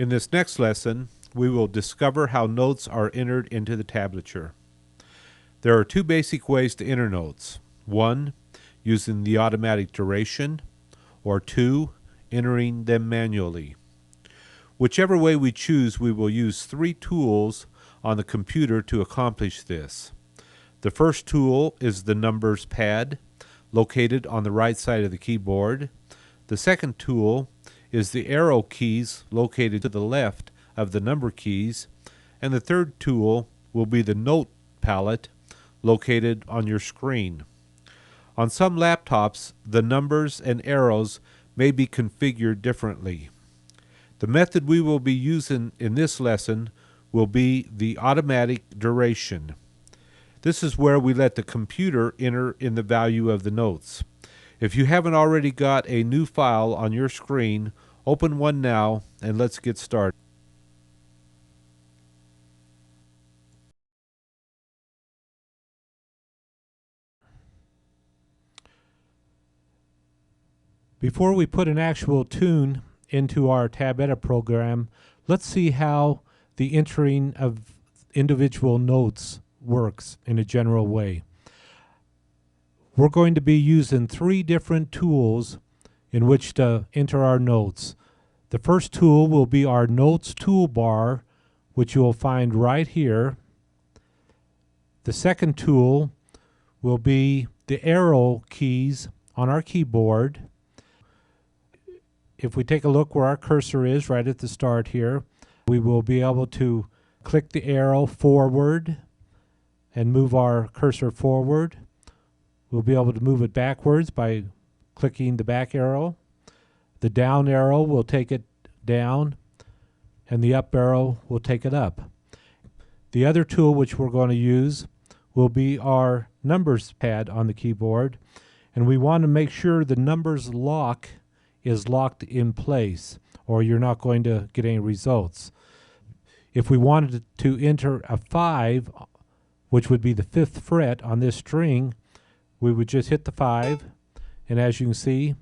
In this next lesson, we will discover how notes are entered into the tablature. There are two basic ways to enter notes. One, using the automatic duration, or two, entering them manually. Whichever way we choose, we will use three tools on the computer to accomplish this. The first tool is the Numbers pad, located on the right side of the keyboard. The second tool is the arrow keys located to the left of the number keys. And the third tool will be the Note palette located on your screen. On some laptops, the numbers and arrows may be configured differently. The method we will be using in this lesson will be the automatic duration. This is where we let the computer enter in the value of the notes. If you haven't already got a new file on your screen, open one now and let's get started. Before we put an actual tune into our TabEdit program, let's see how the entering of individual notes works in a general way. We're going to be using three different tools in which to enter our notes. The first tool will be our Notes toolbar, which you will find right here. The second tool will be the arrow keys on our keyboard. If we take a look where our cursor is right at the start here, we will be able to click the arrow forward and move our cursor forward. We'll be able to move it backwards by clicking the back arrow. The down arrow will take it down, and the up arrow will take it up. The other tool which we're going to use will be our Numbers pad on the keyboard, and we want to make sure the numbers lock is locked in place, or you're not going to get any results. If we wanted to enter a 5, which would be the 5th fret on this string, we would just hit the 5, and as you can see,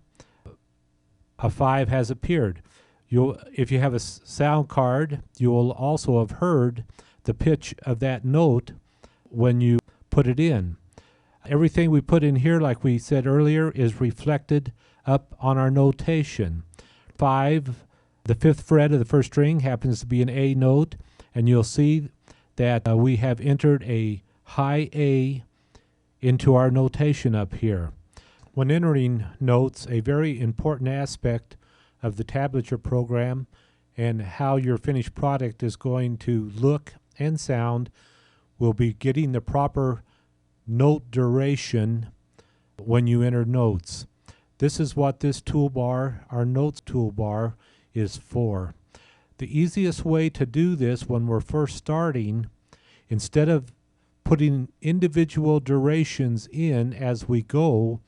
a 5 has appeared. If you have a sound card, you will also have heard the pitch of that note when you put it in. Everything we put in here, like we said earlier, is reflected up on our notation. 5, the 5th fret of the first string, happens to be an A note, and you'll see that we have entered a high A into our notation up here. When entering notes, a very important aspect of the tablature program and how your finished product is going to look and sound will be getting the proper note duration when you enter notes. This is what this toolbar, our Notes toolbar, is for. The easiest way to do this when we're first starting, instead of putting individual durations in as we go,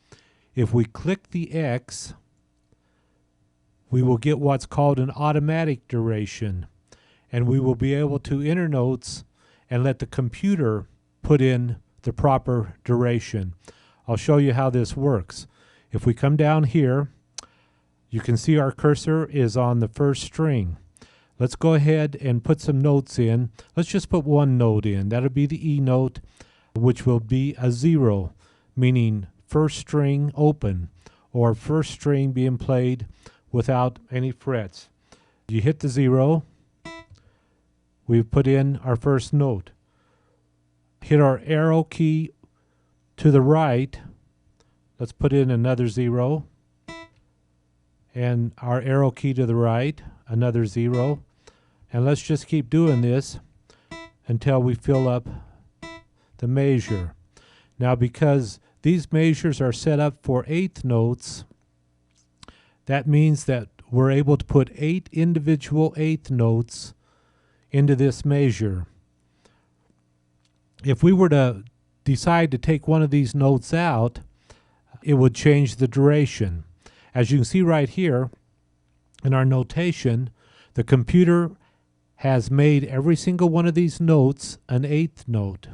if we click the X, we will get what's called an automatic duration, and we will be able to enter notes and let the computer put in the proper duration. I'll show you how this works. If we come down here, you can see our cursor is on the first string. Let's go ahead and put some notes in. Let's just put one note in. That'll be the E note, which will be a 0, meaning first string open, or first string being played without any frets. You hit the 0, we've put in our first note. Hit our arrow key to the right, let's put in another 0, and our arrow key to the right, another 0, and let's just keep doing this until we fill up the measure. Now, because these measures are set up for 8th notes, that means that we're able to put 8 individual 8th notes into this measure. If we were to decide to take one of these notes out, it would change the duration. As you can see right here in our notation, the computer has made every single one of these notes an 8th note.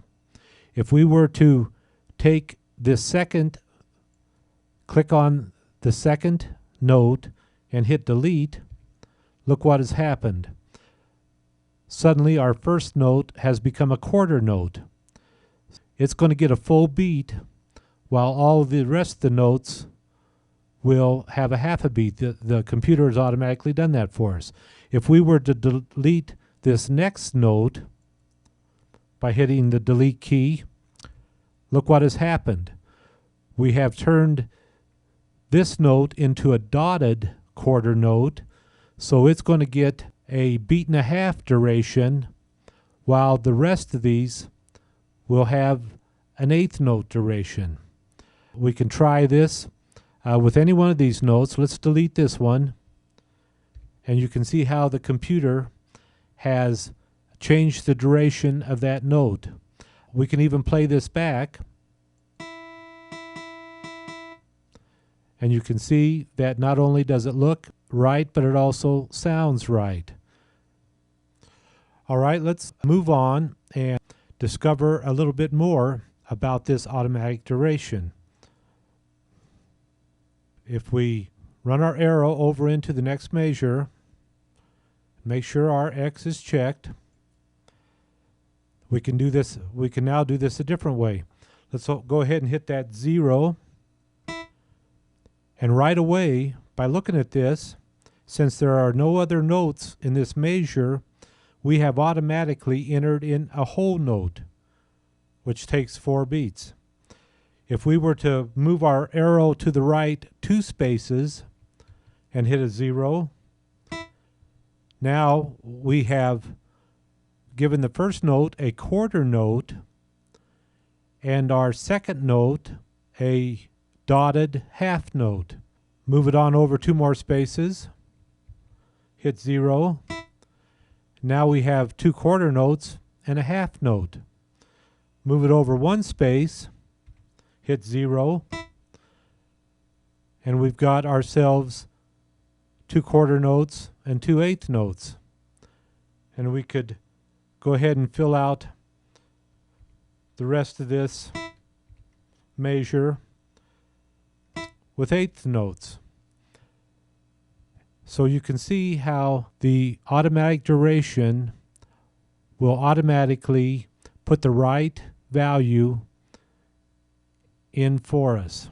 If we were to take this second, click on the second note and hit delete, look what has happened. suddenly our first note has become a quarter note. It's going to get a full beat, while all of the rest of the notes will have a half a beat. The computer has automatically done that for us. If we were to delete this next note by hitting the delete key, look what has happened. We have turned this note into a dotted quarter note, so it's going to get a beat and a half duration, while the rest of these will have an eighth note duration. We can try this with any one of these notes. Let's delete this one, and you can see how the computer has changed the duration of that note. We can even play this back, and you can see that not only does it look right, but it also sounds right. All right, let's move on and discover a little bit more about this automatic duration. If we run our arrow over into the next measure, make sure our X is checked, we can do this. We can now do this a different way. Let's go ahead and hit that 0. And right away, by looking at this, since there are no other notes in this measure, we have automatically entered in a whole note, which takes 4 beats. If we were to move our arrow to the right 2 spaces and hit a 0, now we have given the first note a quarter note and our second note a dotted half note. Move it on over 2 more spaces, hit 0. Now we have 2 quarter notes and a half note. Move it over 1 space, hit 0, and we've got ourselves 2 quarter notes and 2 eighth notes. And we could go ahead and fill out the rest of this measure with eighth notes. So you can see how the automatic duration will automatically put the right value in for us.